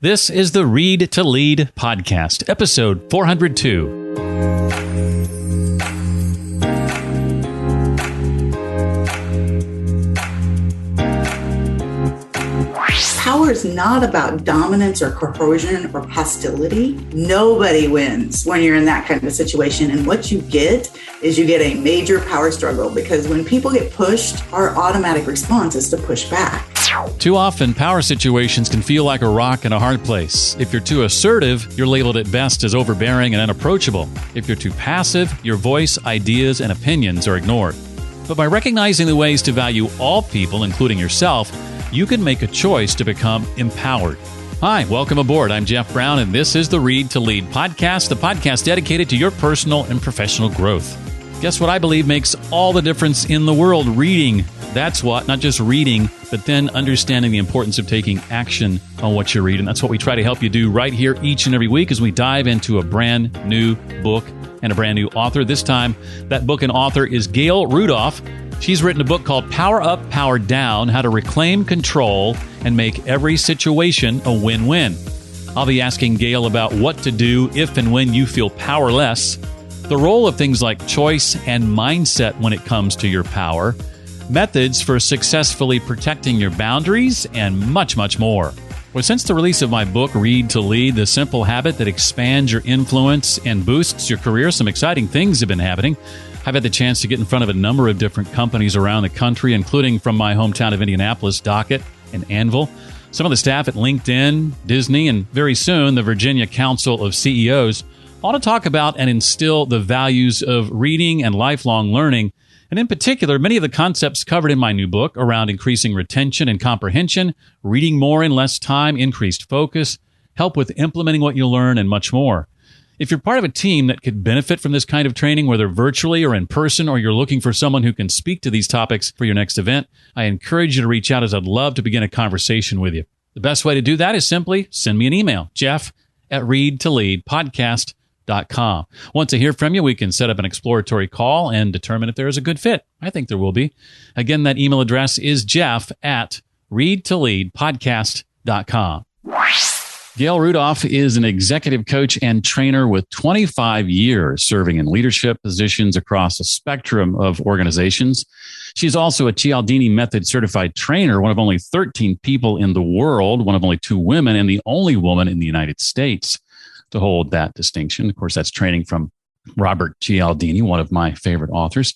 This is the Read to Lead podcast, episode 402. Power is not about dominance or coercion or hostility. Nobody wins when you're in that kind of situation. And what you get is you get a major power struggle, because when people get pushed, our automatic response is to push back. Too often, power situations can feel like a rock in a hard place. If you're too assertive, you're labeled at best as overbearing and unapproachable. If you're too passive, your voice, ideas, and opinions are ignored. But by recognizing the ways to value all people, including yourself, you can make a choice to become empowered. Hi, welcome aboard. I'm Jeff Brown, and this is the Read to Lead podcast, the podcast dedicated to your personal and professional growth. Guess what I believe makes all the difference in the world? Reading. That's what, not just reading, but then understanding the importance of taking action on what you read. And that's what we try to help you do right here each and every week as we dive into a brand new book and a brand new author. This time, that book and author is Gail Rudolph. She's written a book called Power Up, Power Down, How to Reclaim Control and Make Every Situation a Win-Win. I'll be asking Gail about what to do if and when you feel powerless, the role of things like choice and mindset when it comes to your power, methods for successfully protecting your boundaries, and much, much more. Well, since the release of my book, Read to Lead, the simple habit that expands your influence and boosts your career, some exciting things have been happening. I've had the chance to get in front of a number of different companies around the country, including from my hometown of Indianapolis, Docket and Anvil, some of the staff at LinkedIn, Disney, and very soon the Virginia Council of CEOs. I want to talk about and instill the values of reading and lifelong learning, and in particular, many of the concepts covered in my new book around increasing retention and comprehension, reading more in less time, increased focus, help with implementing what you learn, and much more. If you're part of a team that could benefit from this kind of training, whether virtually or in person, or you're looking for someone who can speak to these topics for your next event, I encourage you to reach out, as I'd love to begin a conversation with you. The best way to do that is simply send me an email, jeff@readtoleadpodcast.com. Once I hear from you, we can set up an exploratory call and determine if there is a good fit. I think there will be. Again, that email address is jeff@readtoleadpodcast.com. Gail Rudolph is an executive coach and trainer with 25 years serving in leadership positions across a spectrum of organizations. She's also a Cialdini Method certified trainer, one of only 13 people in the world, one of only 2 women, and the only woman in the United States to hold that distinction. Of course, that's training from Robert Cialdini, one of my favorite authors.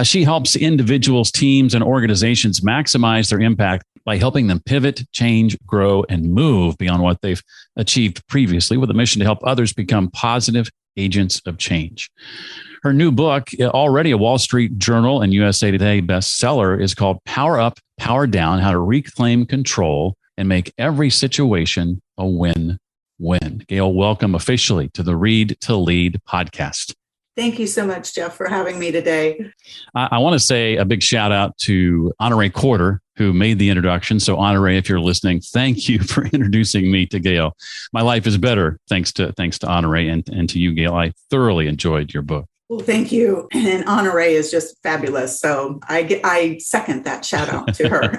She helps individuals, teams, and organizations maximize their impact by helping them pivot, change, grow, and move beyond what they've achieved previously, with a mission to help others become positive agents of change. Her new book, already a Wall Street Journal and USA Today bestseller, is called Power Up, Power Down, How to Reclaim Control and Make Every Situation a Win-Win. Gail, welcome officially to the Read to Lead podcast. Thank you so much, Jeff, for having me today. I want to say a big shout out to Honore Corder, who made the introduction. So Honore, if you're listening, thank you for introducing me to Gail. My life is better thanks to Honore and to you, Gail. I thoroughly enjoyed your book. Well, thank you. And Honore is just fabulous. So I second that shout out to her.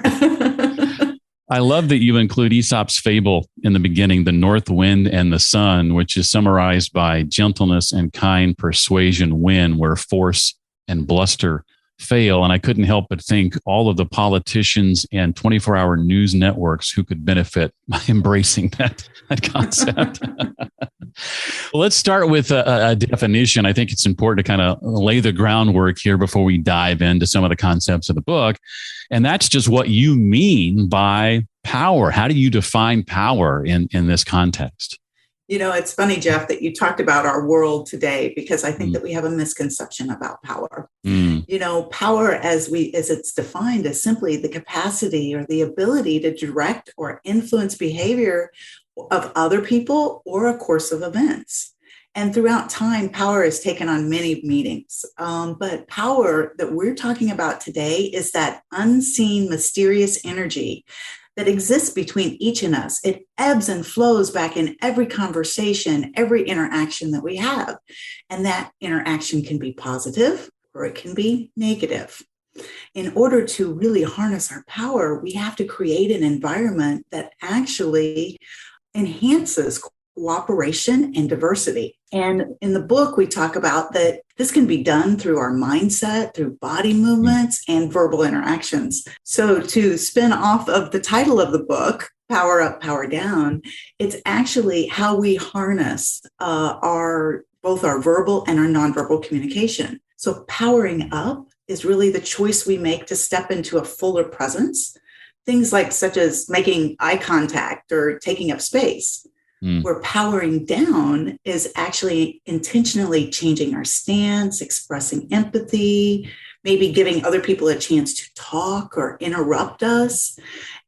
I love that you include Aesop's fable in the beginning, the north wind and the sun, which is summarized by gentleness and kind persuasion win, where force and bluster fail. And I couldn't help but think all of the politicians and 24-hour news networks who could benefit by embracing that concept. Well, let's start with a definition. I think it's important to kind of lay the groundwork here before we dive into some of the concepts of the book. And that's just what you mean by power. How do you define power in this context? You know, it's funny, Jeff, that you talked about our world today, because I think that we have a misconception about power. You know, power as it's defined as simply the capacity or the ability to direct or influence behavior of other people or a course of events. And throughout time, power has taken on many meanings. But power that we're talking about today is that unseen, mysterious energy that exists between each of us. It ebbs and flows back in every conversation, every interaction that we have. And that interaction can be positive or it can be negative. In order to really harness our power, we have to create an environment that actually enhances cooperation and diversity. And in the book, we talk about that this can be done through our mindset, through body movements and verbal interactions. So to spin off of the title of the book, Power Up, Power Down, it's actually how we harness both our verbal and our nonverbal communication. So powering up is really the choice we make to step into a fuller presence. Things such as making eye contact or taking up space. Where powering down is actually intentionally changing our stance, expressing empathy, maybe giving other people a chance to talk or interrupt us,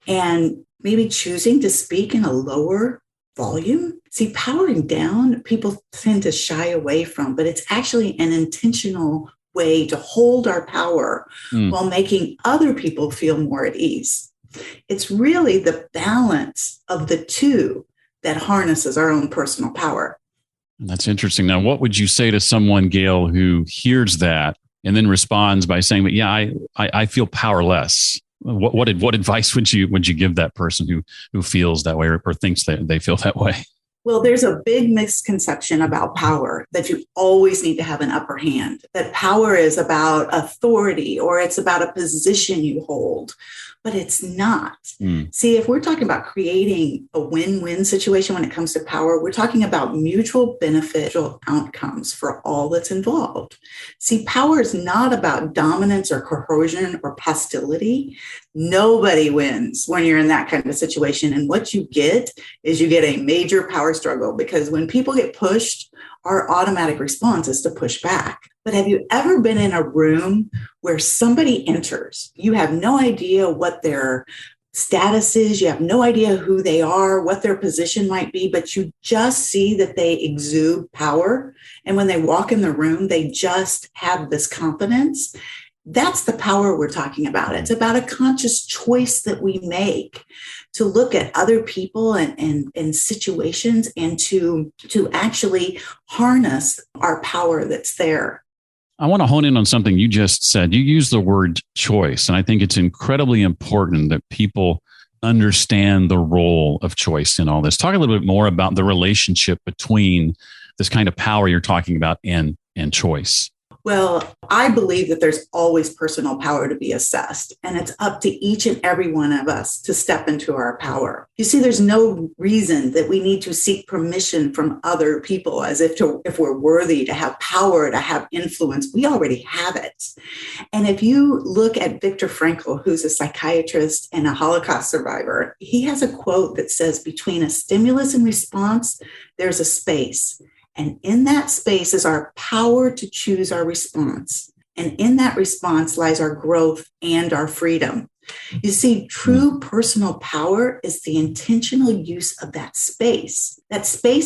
and maybe choosing to speak in a lower volume. See, powering down, people tend to shy away from, but it's actually an intentional way to hold our power while making other people feel more at ease. It's really the balance of the two that harnesses our own personal power. That's interesting. Now, what would you say to someone, Gail, who hears that and then responds by saying, "But yeah, I feel powerless"? What advice would you give that person who feels that way or thinks that they feel that way? Well, there's a big misconception about power that you always need to have an upper hand, that power is about authority or it's about a position you hold, but it's not. See, if we're talking about creating a win-win situation when it comes to power, we're talking about mutual beneficial outcomes for all that's involved. See, power is not about dominance or coercion or hostility. Nobody wins when you're in that kind of situation. And what you get is you get a major power struggle, because when people get pushed, our automatic response is to push back. But have you ever been in a room where somebody enters? You have no idea what their status is. You have no idea who they are, what their position might be, but you just see that they exude power. And when they walk in the room, they just have this confidence. That's the power we're talking about. It's about a conscious choice that we make to look at other people and situations and to actually harness our power that's there. I want to hone in on something you just said. You used the word choice, and I think it's incredibly important that people understand the role of choice in all this. Talk a little bit more about the relationship between this kind of power you're talking about and choice. Well, I believe that there's always personal power to be assessed, and it's up to each and every one of us to step into our power. You see, there's no reason that we need to seek permission from other people as if we're worthy to have power, to have influence. We already have it. And if you look at Viktor Frankl, who's a psychiatrist and a Holocaust survivor, he has a quote that says, "Between a stimulus and response, there's a space. And in that space is our power to choose our response. And in that response lies our growth and our freedom." You see, true personal power is the intentional use of that space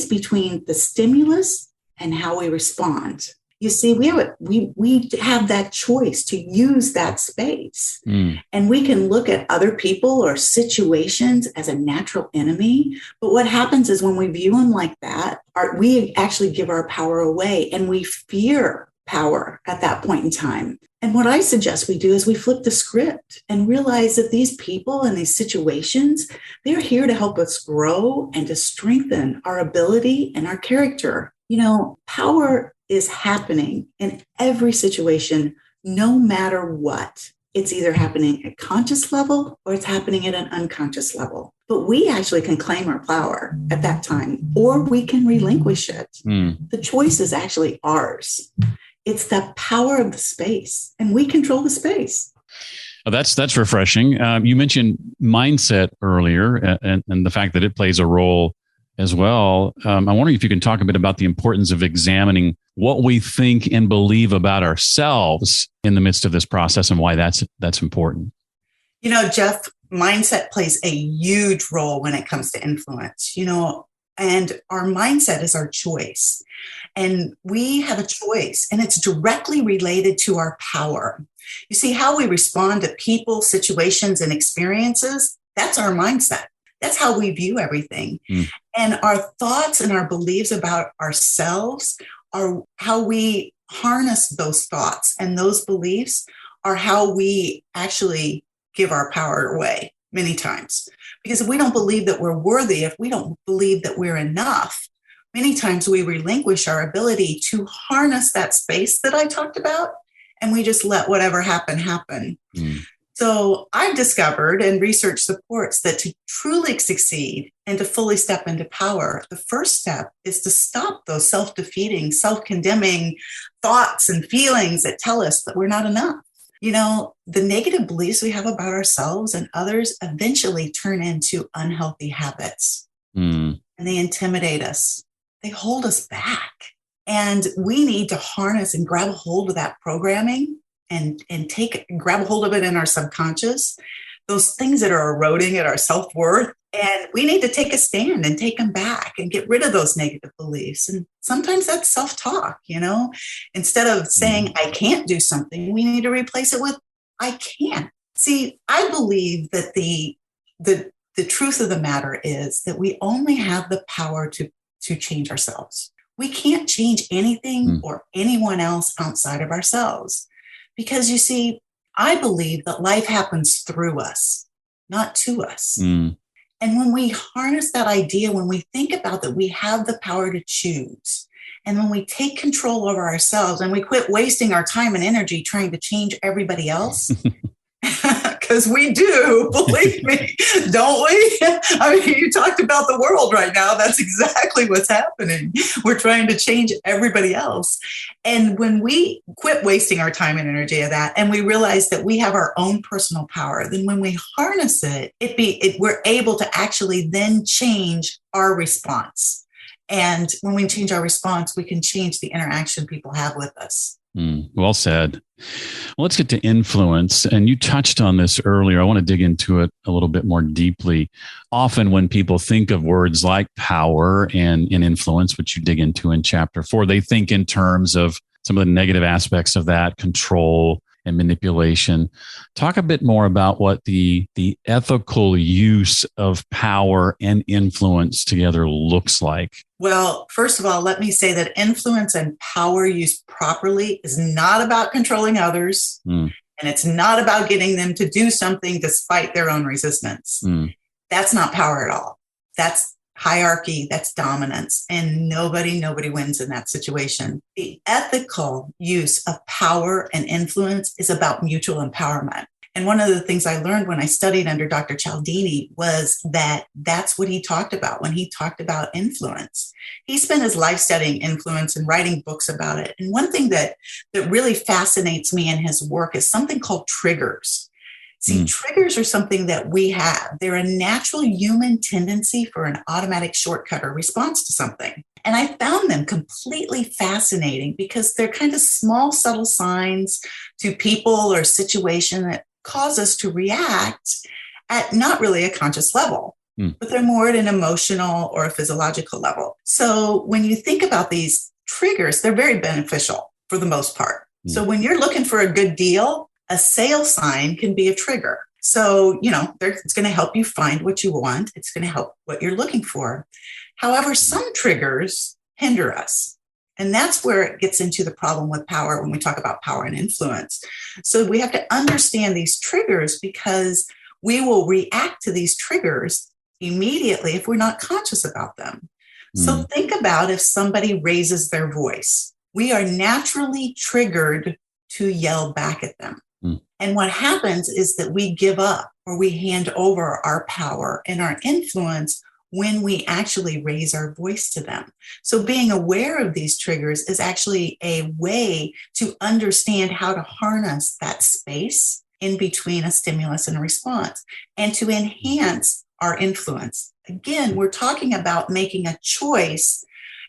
between the stimulus and how we respond. You see, we have that choice to use that space. And we can look at other people or situations as a natural enemy. But what happens is when we view them like that, we actually give our power away, and we fear power at that point in time. And what I suggest we do is we flip the script and realize that these people and these situations, they're here to help us grow and to strengthen our ability and our character. You know, power is happening in every situation, no matter what. It's either happening at conscious level or it's happening at an unconscious level. But we actually can claim our power at that time, or we can relinquish it. The choice is actually ours. It's the power of the space, and we control the space. Oh, that's refreshing. You mentioned mindset earlier and the fact that it plays a role as well. I'm wondering if you can talk a bit about the importance of examining what we think and believe about ourselves in the midst of this process and why that's important. You know, Jeff, mindset plays a huge role when it comes to influence, and our mindset is our choice. And we have a choice, and it's directly related to our power. You see, how we respond to people, situations, and experiences, that's our mindset. That's how we view everything. And our thoughts and our beliefs about ourselves are how we harness those thoughts, and those beliefs are how we actually give our power away. many times. Because if we don't believe that we're worthy, if we don't believe that we're enough, many times we relinquish our ability to harness that space that I talked about, and we just let whatever happen, happen. So I've discovered, and research supports, that to truly succeed and to fully step into power, the first step is to stop those self-defeating, self-condemning thoughts and feelings that tell us that we're not enough. You know, the negative beliefs we have about ourselves and others eventually turn into unhealthy habits, and they intimidate us. They hold us back. And we need to harness and grab a hold of that programming and grab a hold of it in our subconscious, those things that are eroding at our self-worth. And we need to take a stand and take them back and get rid of those negative beliefs. And sometimes that's self-talk, you know, instead of saying, I can't do something, we need to replace it with, I can. See, I believe that the truth of the matter is that we only have the power to change ourselves. We can't change anything or anyone else outside of ourselves. Because you see, I believe that life happens through us, not to us. And when we harness that idea, when we think about that we have the power to choose, and when we take control over ourselves and we quit wasting our time and energy trying to change everybody else, because we do, believe me, don't we? I mean, you talked about the world right now. That's exactly what's happening. We're trying to change everybody else. And when we quit wasting our time and energy of that, and we realize that we have our own personal power, then when we harness it, we're able to actually then change our response. And when we change our response, we can change the interaction people have with us. Well said. Well, let's get to influence. And you touched on this earlier. I want to dig into it a little bit more deeply. Often when people think of words like power and influence, which you dig into in chapter 4, they think in terms of some of the negative aspects of that, control and manipulation. Talk a bit more about what the ethical use of power and influence together looks like. Well, first of all, let me say that influence and power used properly is not about controlling others, and it's not about getting them to do something despite their own resistance. That's not power at all. That's hierarchy, that's dominance, and nobody wins in that situation. The ethical use of power and influence is about mutual empowerment. And one of the things I learned when I studied under Dr. Cialdini was that that's what he talked about when he talked about influence. He spent his life studying influence and writing books about it. And one thing that really fascinates me in his work is something called triggers. See, triggers are something that we have. They're a natural human tendency for an automatic shortcut or response to something. And I found them completely fascinating because they're kind of small, subtle signs to people or situation that cause us to react at not really a conscious level, but they're more at an emotional or a physiological level. So when you think about these triggers, they're very beneficial for the most part. So when you're looking for a good deal, a sale sign can be a trigger. So, it's going to help you find what you want. It's going to help what you're looking for. However, some triggers hinder us. And that's where it gets into the problem with power when we talk about power and influence. So we have to understand these triggers because we will react to these triggers immediately if we're not conscious about them. So think about if somebody raises their voice. We are naturally triggered to yell back at them. And what happens is that we give up or we hand over our power and our influence when we actually raise our voice to them. So being aware of these triggers is actually a way to understand how to harness that space in between a stimulus and a response and to enhance our influence. Again, we're talking about making a choice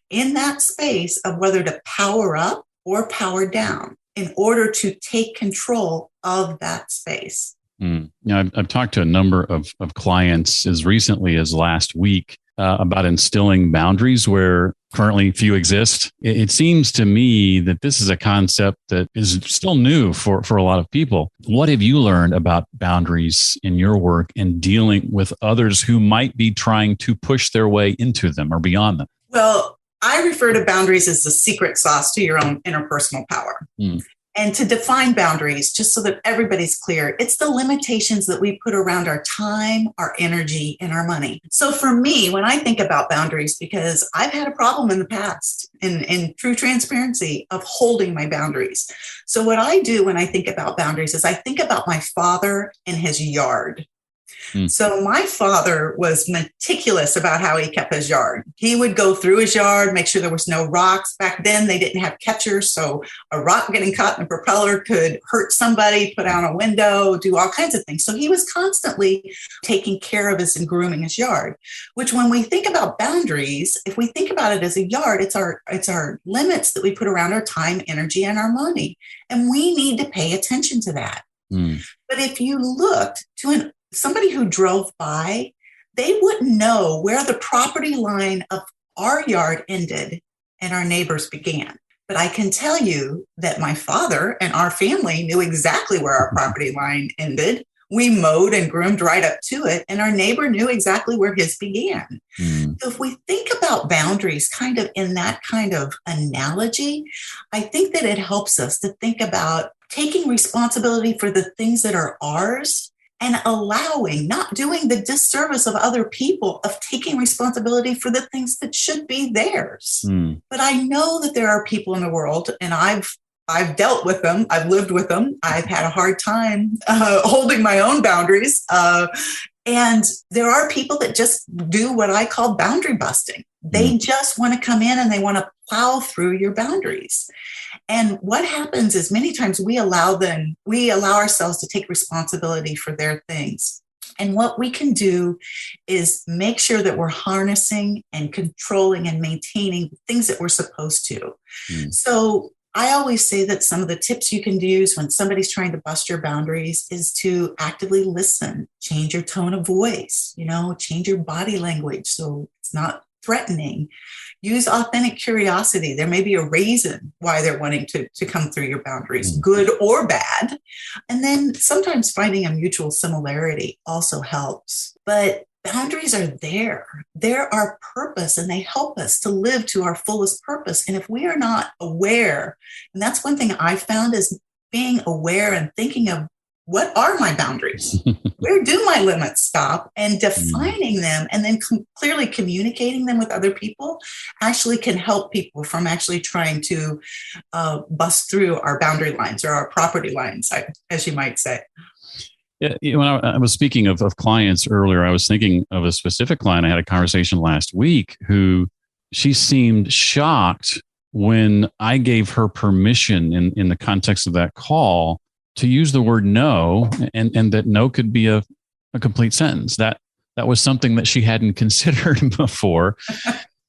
in that space of whether to power up or power down in order to take control of that space. I've talked to a number of clients as recently as last week about instilling boundaries where currently few exist. It seems to me that this is a concept that is still new for a lot of people. What have you learned about boundaries in your work and dealing with others who might be trying to push their way into them or beyond them? Well, I refer to boundaries as the secret sauce to your own interpersonal power. And to define boundaries, just so that everybody's clear, it's the limitations that we put around our time, our energy, and our money. So for me, when I think about boundaries, because I've had a problem in the past, in true transparency, of holding my boundaries. So what I do when I think about boundaries is I think about my father and his yard. So my father was meticulous about how he kept his yard. He would go through his yard, make sure there was no rocks. Back then, they didn't have catchers, so a rock getting caught in a propeller could hurt somebody, put out a window, do all kinds of things. So he was constantly taking care of his and grooming his yard, which when we think about boundaries, if we think about it as a yard, it's our limits that we put around our time, energy, and our money. And we need to pay attention to that. But if you looked to somebody who drove by, they wouldn't know where the property line of our yard ended and our neighbors began. But I can tell you that my father and our family knew exactly where our property line ended. We mowed and groomed right up to it, and our neighbor knew exactly where his began. So if we think about boundaries kind of in that kind of analogy, I think that it helps us to think about taking responsibility for the things that are ours and allowing, not doing the disservice of other people, of taking responsibility for the things that should be theirs. But I know that there are people in the world, and I've dealt with them. I've lived with them. I've had a hard time holding my own boundaries. And there are people that just do what I call boundary busting. They just want to come in and they want to plow through your boundaries. And what happens is many times we allow ourselves to take responsibility for their things. And what we can do is make sure that we're harnessing and controlling and maintaining things that we're supposed to. So I always say that some of the tips you can use when somebody's trying to bust your boundaries is to actively listen, change your tone of voice, change your body language so it's not threatening. Use authentic curiosity. There may be a reason why they're wanting to come through your boundaries, good or bad. And then sometimes finding a mutual similarity also helps. But boundaries are there. They're our purpose, and they help us to live to our fullest purpose. And if we are not aware, and that's one thing I found is being aware and thinking of what are my boundaries? Where do my limits stop? And defining them and then clearly communicating them with other people actually can help people from actually trying to bust through our boundary lines or our property lines, as you might say. Yeah, when I was speaking of clients earlier, I was thinking of a specific client. I had a conversation last week who she seemed shocked when I gave her permission in the context of that call to use the word no, and that no could be a complete sentence. That was something that she hadn't considered before.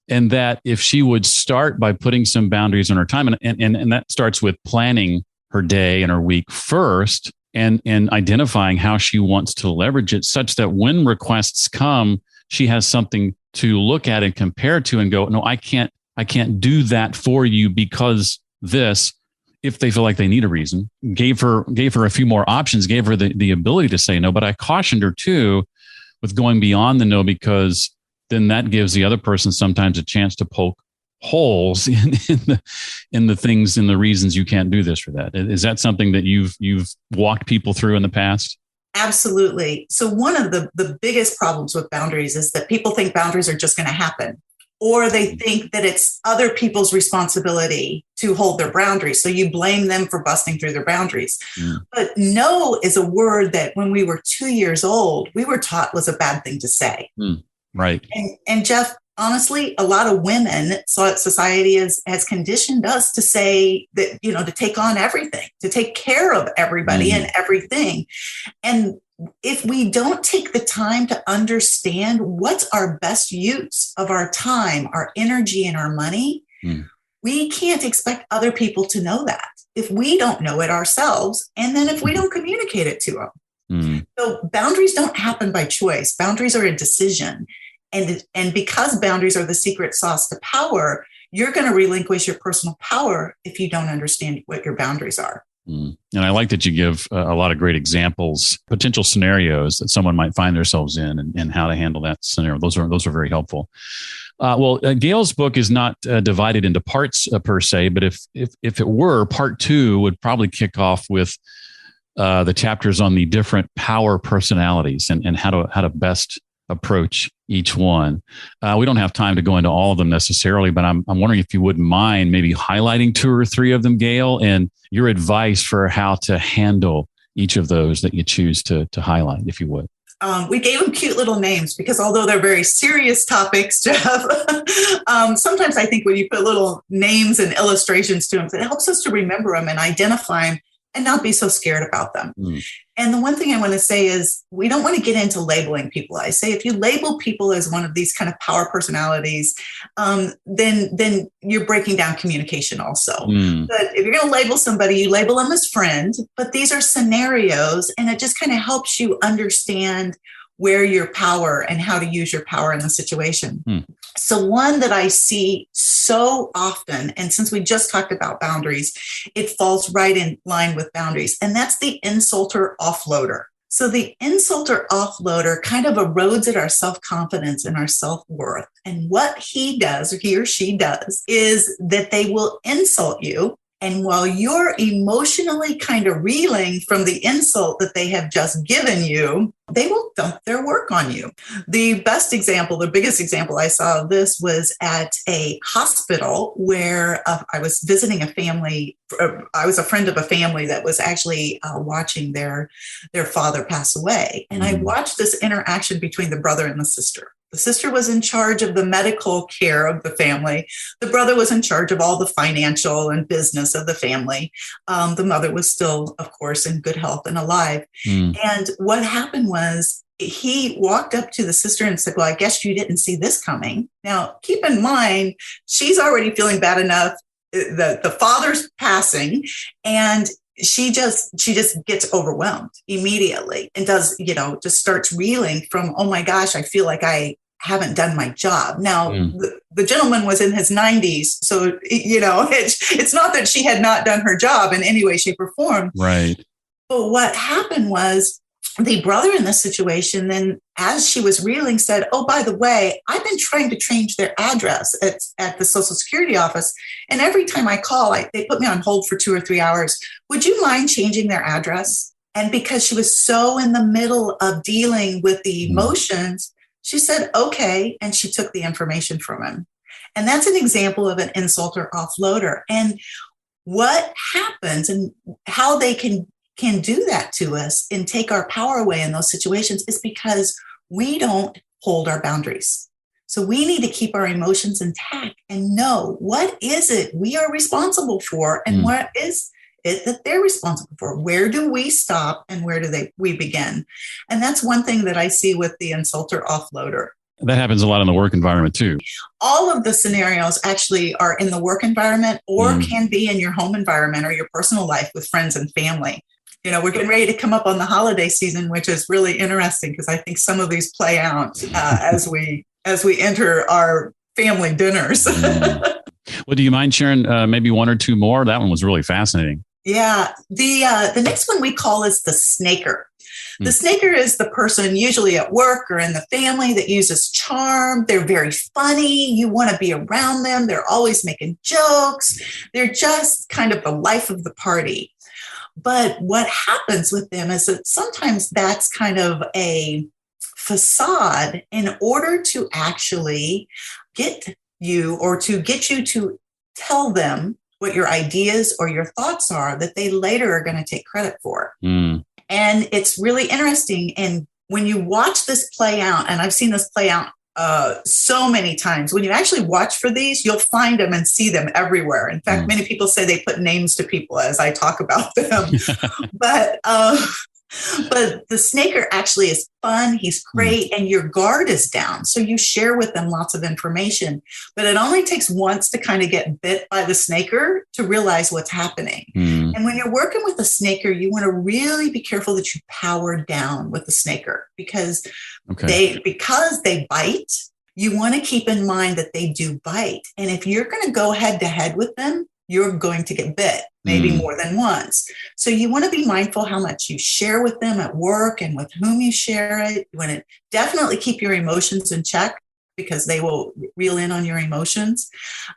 And that if she would start by putting some boundaries on her time, and that starts with planning her day and her week first, and identifying how she wants to leverage it such that when requests come, she has something to look at and compare to and go, no, I can't do that for you because this. If they feel like they need a reason, gave her a few more options, gave her the ability to say no. But I cautioned her too with going beyond the no, because then that gives the other person sometimes a chance to poke holes in the things and the reasons you can't do this or that. Is that something that you've walked people through in the past? Absolutely. So one of the biggest problems with boundaries is that people think boundaries are just going to happen. Or they think that it's other people's responsibility to hold their boundaries. So you blame them for busting through their boundaries. But no is a word that when we were 2 years old, we were taught was a bad thing to say. Right. And Jeff, honestly, a lot of women, society has conditioned us to say that, to take on everything, to take care of everybody and everything. And if we don't take the time to understand what's our best use of our time, our energy, and our money, we can't expect other people to know that if we don't know it ourselves, and then if we don't communicate it to them. So boundaries don't happen by choice. Boundaries are a decision. And because boundaries are the secret sauce to power, you're going to relinquish your personal power if you don't understand what your boundaries are. And I like that you give a lot of great examples, potential scenarios that someone might find themselves in, and how to handle that scenario. Those are very helpful. Gail's book is not divided into parts per se, but if it were, part 2 would probably kick off with the chapters on the different power personalities and how to best approach each one. We don't have time to go into all of them necessarily, but I'm wondering if you wouldn't mind maybe highlighting 2 or 3 of them, Gail, and your advice for how to handle each of those that you choose to highlight, if you would. We gave them cute little names because although they're very serious topics, Jeff, sometimes I think when you put little names and illustrations to them, it helps us to remember them and identify them and not be so scared about them. And the one thing I want to say is we don't want to get into labeling people. I say if you label people as one of these kind of power personalities, then you're breaking down communication also. But if you're going to label somebody, you label them as friend, but these are scenarios and it just kind of helps you understand where your power and how to use your power in the situation. So one that I see so often, and since we just talked about boundaries, it falls right in line with boundaries, and that's the insulter offloader. So the insulter offloader kind of erodes at our self-confidence and our self-worth. And what he or she does, is that they will insult you. And while you're emotionally kind of reeling from the insult that they have just given you, they will dump their work on you. The biggest example I saw of this was at a hospital where I was visiting a family. I was a friend of a family that was actually watching their father pass away. And I watched this interaction between the brother and the sister. The sister was in charge of the medical care of the family. The brother was in charge of all the financial and business of the family. The mother was still, of course, in good health and alive. And what happened was he walked up to the sister and said, well, I guess you didn't see this coming. Now, keep in mind, she's already feeling bad enough. The father's passing, and she just gets overwhelmed immediately and just starts reeling from, oh my gosh, I feel like I haven't done my job. Now, the gentleman was in his 90s. So, it's not that she had not done her job in any way, shape, or form. Right. But what happened was the brother in this situation, then as she was reeling, said, oh, by the way, I've been trying to change their address at the Social Security office. And every time I call, they put me on hold for 2 or 3 hours. Would you mind changing their address? And because she was so in the middle of dealing with the emotions, she said, okay. And she took the information from him. And that's an example of an insulter offloader. And what happens and how they can do that to us and take our power away in those situations is because we don't hold our boundaries. So we need to keep our emotions intact and know what is it we are responsible for and what is it that they're responsible for. Where do we stop and where do we begin? And that's one thing that I see with the insulter offloader. That happens a lot in the work environment too. All of the scenarios actually are in the work environment or can be in your home environment or your personal life with friends and family. We're getting ready to come up on the holiday season, which is really interesting because I think some of these play out as we enter our family dinners. Well, do you mind sharing maybe 1 or 2 more? That one was really fascinating. Yeah. The next one we call is the snaker. The snaker is the person usually at work or in the family that uses charm. They're very funny. You want to be around them. They're always making jokes. They're just kind of the life of the party. But what happens with them is that sometimes that's kind of a facade in order to actually get you to tell them what your ideas or your thoughts are that they later are going to take credit for. And it's really interesting. And when you watch this play out, and I've seen this play out so many times, when you actually watch for these, you'll find them and see them everywhere. In fact, many people say they put names to people as I talk about them. But the snaker actually is fun. He's great. And your guard is down. So you share with them lots of information. But it only takes once to kind of get bit by the snaker to realize what's happening. And when you're working with a snaker, you want to really be careful that you power down with the snaker because they bite. You want to keep in mind that they do bite. And if you're going to go head to head with them, you're going to get bit, maybe more than once. So you want to be mindful how much you share with them at work and with whom you share it. You want to definitely keep your emotions in check, because they will reel in on your emotions.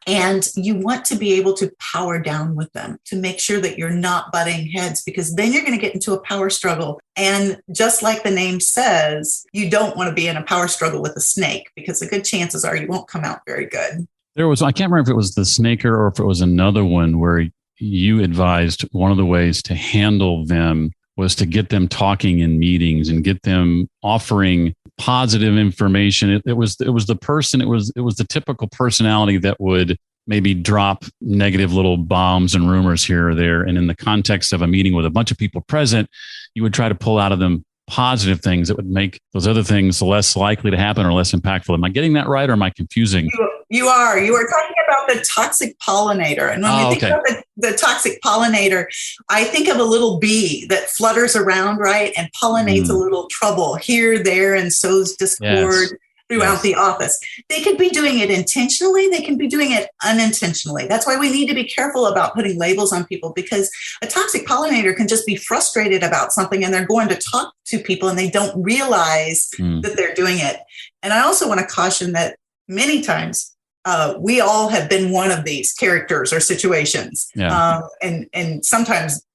And you want to be able to power down with them to make sure that you're not butting heads, because then you're going to get into a power struggle. And just like the name says, you don't want to be in a power struggle with a snake, because the good chances are you won't come out very good. I can't remember if it was the snaker or if it was another one where you advised one of the ways to handle them was to get them talking in meetings and get them offering positive information. It was the person, it was the typical personality that would maybe drop negative little bombs and rumors here or there. And in the context of a meeting with a bunch of people present, you would try to pull out of them positive things that would make those other things less likely to happen or less impactful. Am I getting that right, or am I confusing? You are talking about the toxic pollinator. And when we think about the toxic pollinator, I think of a little bee that flutters around, right? And pollinates a little trouble here, there, and sows discord throughout the office. They could be doing it intentionally. They can be doing it unintentionally. That's why we need to be careful about putting labels on people, because a toxic pollinator can just be frustrated about something and they're going to talk to people and they don't realize that they're doing it. And I also want to caution that many times we all have been one of these characters or situations. And sometimes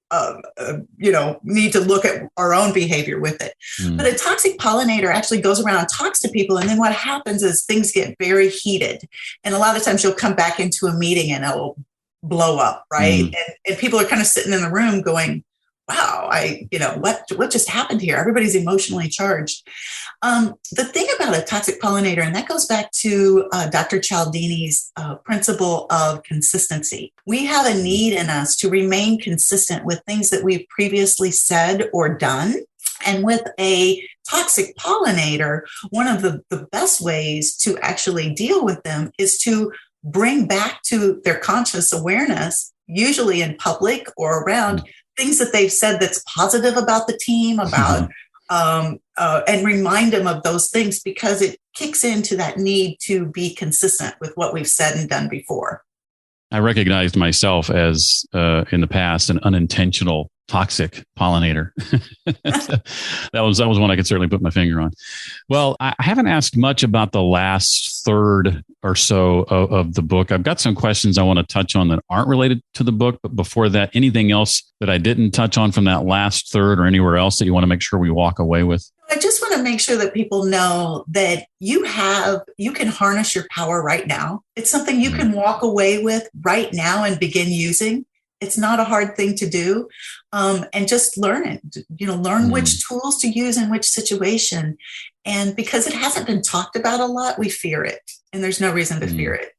need to look at our own behavior with it. But a toxic pollinator actually goes around and talks to people. And then what happens is things get very heated. And a lot of times you'll come back into a meeting and it'll blow up, right? And people are kind of sitting in the room going, wow, what just happened here? Everybody's emotionally charged. The thing about a toxic pollinator, and that goes back to Dr. Cialdini's principle of consistency. We have a need in us to remain consistent with things that we've previously said or done. And with a toxic pollinator, one of the best ways to actually deal with them is to bring back to their conscious awareness, usually in public or around, things that they've said that's positive about the team, about and remind them of those things, because it kicks into that need to be consistent with what we've said and done before. I recognized myself as in the past an unintentional toxic pollinator. that was one I could certainly put my finger on. Well, I haven't asked much about the last third or so of the book. I've got some questions I want to touch on that aren't related to the book. But before that, anything else that I didn't touch on from that last third or anywhere else that you want to make sure we walk away with? I just want to make sure that people know that you can harness your power right now. It's something you can walk away with right now and begin using. It's not a hard thing to do. And just learn it, learn which tools to use in which situation. And because it hasn't been talked about a lot, we fear it. And there's no reason to fear it.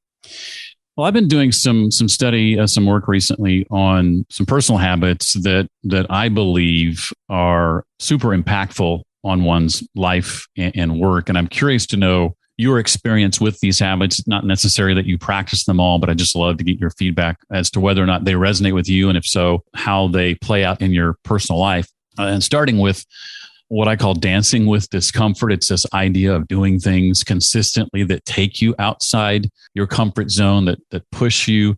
Well, I've been doing some study, some work recently on some personal habits that I believe are super impactful on one's life and work. And I'm curious to know your experience with these habits. Not necessarily that you practice them all, but I just love to get your feedback as to whether or not they resonate with you. And if so, how they play out in your personal life. And starting with what I call dancing with discomfort. It's this idea of doing things consistently that take you outside your comfort zone, that push you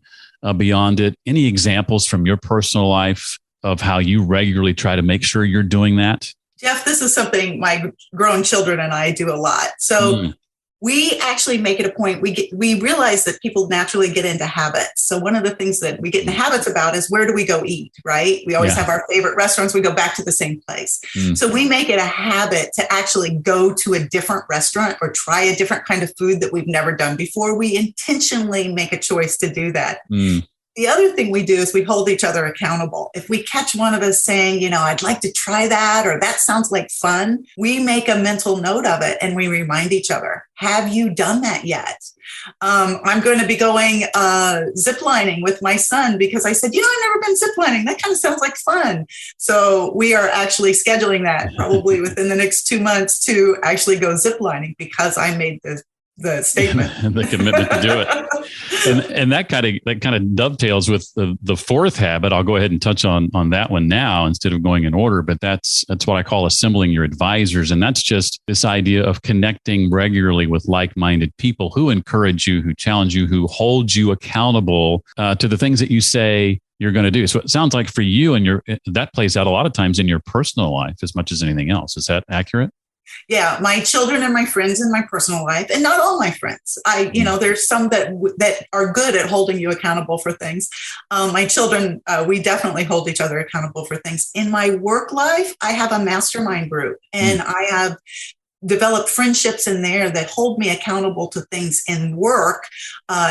beyond it. Any examples from your personal life of how you regularly try to make sure you're doing that? Jeff, this is something my grown children and I do a lot. So we actually make it a point. We realize that people naturally get into habits. So one of the things that we get into habits about is, where do we go eat, right? We always have our favorite restaurants. We go back to the same place. So we make it a habit to actually go to a different restaurant or try a different kind of food that we've never done before. We intentionally make a choice to do that. The other thing we do is we hold each other accountable. If we catch one of us saying, I'd like to try that, or that sounds like fun, we make a mental note of it and we remind each other, have you done that yet? I'm going to be going ziplining with my son because I said, I've never been ziplining. That kind of sounds like fun. So we are actually scheduling that probably within the next 2 months to actually go ziplining, because I made the statement. The commitment to do it. And that kind of dovetails with the fourth habit. I'll go ahead and touch on that one now instead of going in order, but that's what I call assembling your advisors. And that's just this idea of connecting regularly with like-minded people who encourage you, who challenge you, who hold you accountable to the things that you say you're going to do. So it sounds like for you, that plays out a lot of times in your personal life as much as anything else. Is that accurate? Yeah, my children and my friends in my personal life, and not all my friends. There's some that are good at holding you accountable for things. My children, we definitely hold each other accountable for things. In my work life, I have a mastermind group, and I have developed friendships in there that hold me accountable to things in work,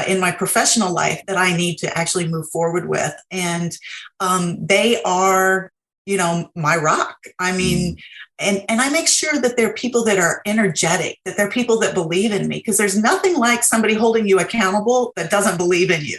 in my professional life that I need to actually move forward with. And they are, my rock. I mean, and I make sure that they're people that are energetic, that they're people that believe in me, because there's nothing like somebody holding you accountable that doesn't believe in you.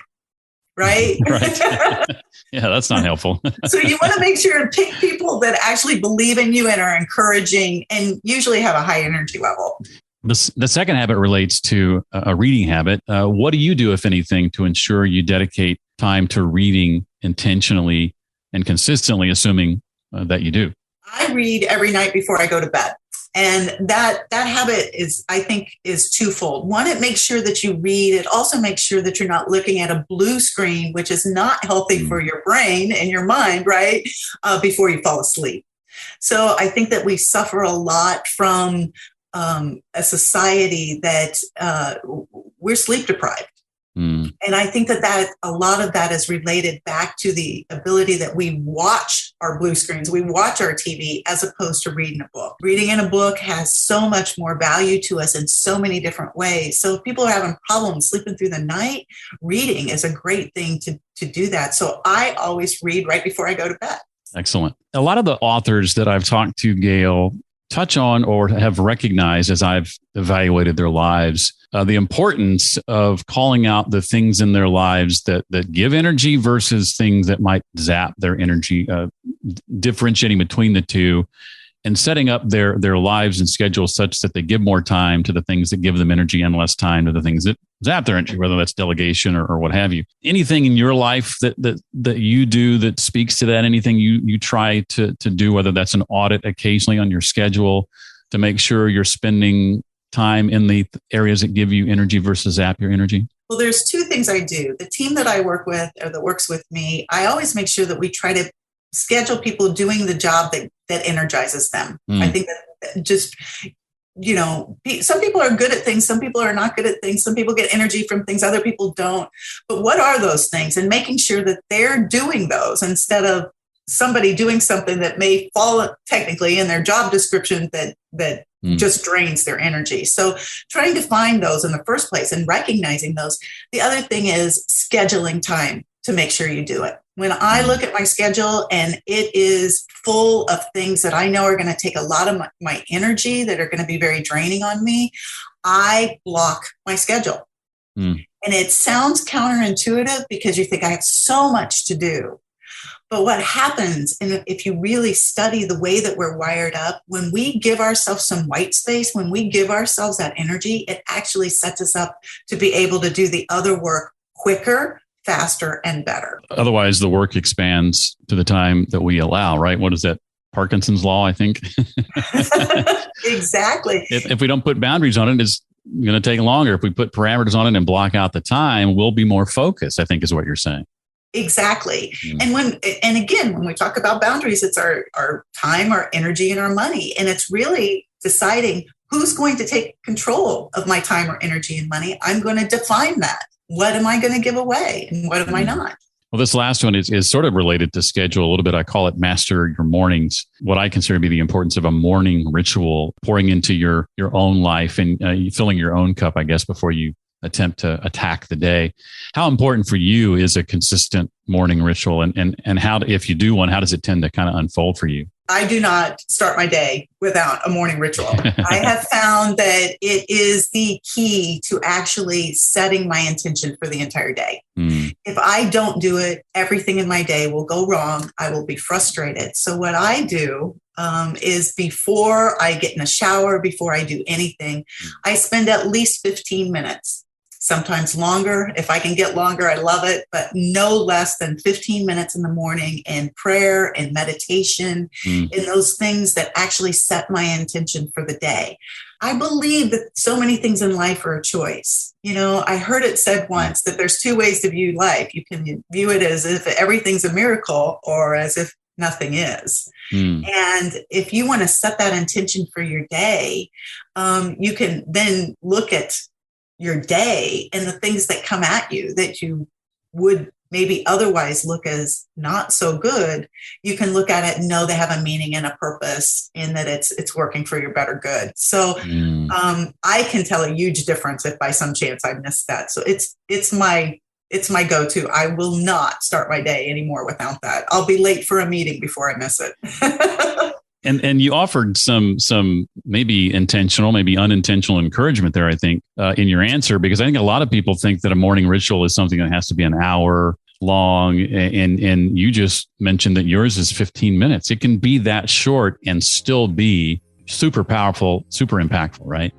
Right? Right. Yeah, that's not helpful. So you want to make sure and pick people that actually believe in you and are encouraging and usually have a high energy level. The second habit relates to a reading habit. What do you do, if anything, to ensure you dedicate time to reading intentionally and consistently, assuming that you do? I read every night before I go to bed. And that habit I think is twofold. One, it makes sure that you read. It also makes sure that you're not looking at a blue screen, which is not healthy for your brain and your mind, right? Before you fall asleep. So I think that we suffer a lot from a society that we're sleep deprived. And I think that a lot of that is related back to the ability that we watch our blue screens, we watch our TV as opposed to reading a book. Reading in a book has so much more value to us in so many different ways. So if people are having problems sleeping through the night, reading is a great thing to do that. So I always read right before I go to bed. Excellent. A lot of the authors that I've talked to, Gail, touch on or have recognized as I've evaluated their lives, the importance of calling out the things in their lives that give energy versus things that might zap their energy, differentiating between the two and setting up their lives and schedules such that they give more time to the things that give them energy and less time to the things that zap their energy, whether that's delegation or what have you. Anything in your life that you do that speaks to that? Anything you try to do, whether that's an audit occasionally on your schedule to make sure you're spending time in the areas that give you energy versus zap your energy? Well, there's two things I do. The team that I work with or that works with me, I always make sure that we try to schedule people doing the job that energizes them. I think that just, some people are good at things. Some people are not good at things. Some people get energy from things. Other people don't. But what are those things? And making sure that they're doing those instead of somebody doing something that may fall technically in their job description that just drains their energy. So trying to find those in the first place and recognizing those. The other thing is scheduling time to make sure you do it. When I look at my schedule and it is full of things that I know are going to take a lot of my energy, that are going to be very draining on me, I block my schedule. And it sounds counterintuitive because you think I have so much to do. But what happens, and if you really study the way that we're wired up, when we give ourselves some white space, when we give ourselves that energy, it actually sets us up to be able to do the other work quicker, faster, and better. Otherwise, the work expands to the time that we allow, right? What is that? Parkinson's law, I think. Exactly. If we don't put boundaries on it, it's going to take longer. If we put parameters on it and block out the time, we'll be more focused, I think is what you're saying. Exactly. And again, when we talk about boundaries, it's our time, our energy, and our money. And it's really deciding who's going to take control of my time or energy and money. I'm going to define that. What am I going to give away and what am I not? Well, this last one is sort of related to schedule a little bit. I call it master your mornings. What I consider to be the importance of a morning ritual, pouring into your own life and filling your own cup, I guess, before you attempt to attack the day. How important for you is a consistent morning ritual, and how, if you do one, how does it tend to kind of unfold for you? I do not start my day without a morning ritual. I have found that it is the key to actually setting my intention for the entire day. If I don't do it, everything in my day will go wrong. I will be frustrated. So what I do is before I get in a shower, before I do anything, I spend at least 15 minutes. Sometimes longer. If I can get longer, I love it, but no less than 15 minutes in the morning in prayer and meditation, in those things that actually set my intention for the day. I believe that so many things in life are a choice. I heard it said once that there's two ways to view life. You can view it as if everything's a miracle or as if nothing is. And if you want to set that intention for your day, you can then look at your day and the things that come at you that you would maybe otherwise look as not so good. You can look at it and know they have a meaning and a purpose, and that it's working for your better good. So I can tell a huge difference if by some chance I missed that. So it's my go-to. I will not start my day anymore without that. I'll be late for a meeting before I miss it. And you offered some maybe intentional, maybe unintentional encouragement there, I think, in your answer, because I think a lot of people think that a morning ritual is something that has to be an hour long. And you just mentioned that yours is 15 minutes. It can be that short and still be super powerful, super impactful, right?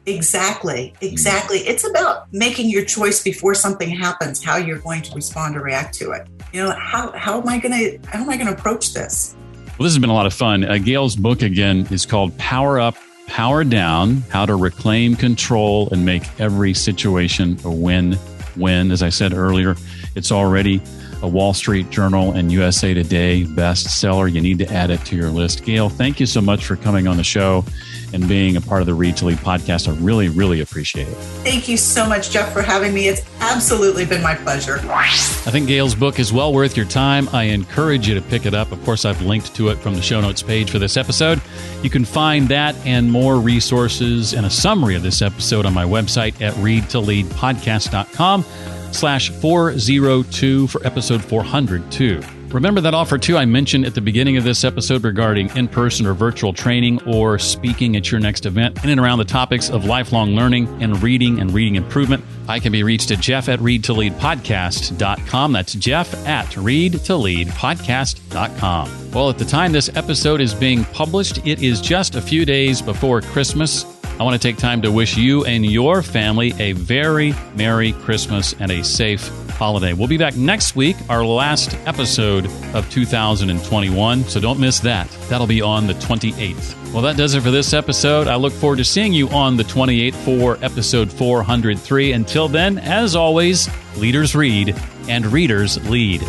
Exactly. It's about making your choice before something happens, how you're going to respond or react to it. How am I going to approach this? Well, this has been a lot of fun. Gail's book, again, is called Power Up, Power Down, How to Reclaim Control and Make Every Situation a Win-Win. As I said earlier, it's already a Wall Street Journal and USA Today bestseller. You need to add it to your list. Gail, thank you so much for coming on the show and being a part of the Read to Lead podcast. I really, really appreciate it. Thank you so much, Jeff, for having me. It's absolutely been my pleasure. I think Gail's book is well worth your time. I encourage you to pick it up. Of course, I've linked to it from the show notes page for this episode. You can find that and more resources and a summary of this episode on my website at readtoleadpodcast.com/402 for episode 402. Remember that offer too I mentioned at the beginning of this episode regarding in-person or virtual training or speaking at your next event in and around the topics of lifelong learning and reading improvement. I can be reached at jeff@readtoleadpodcast.com. That's jeff@readtoleadpodcast.com. Well, at the time this episode is being published, it is just a few days before Christmas. I want to take time to wish you and your family a very Merry Christmas and a safe holiday. We'll be back next week, our last episode of 2021, so don't miss that. That'll be on the 28th. Well, that does it for this episode. I look forward to seeing you on the 28th for episode 403. Until then, as always, leaders read and readers lead.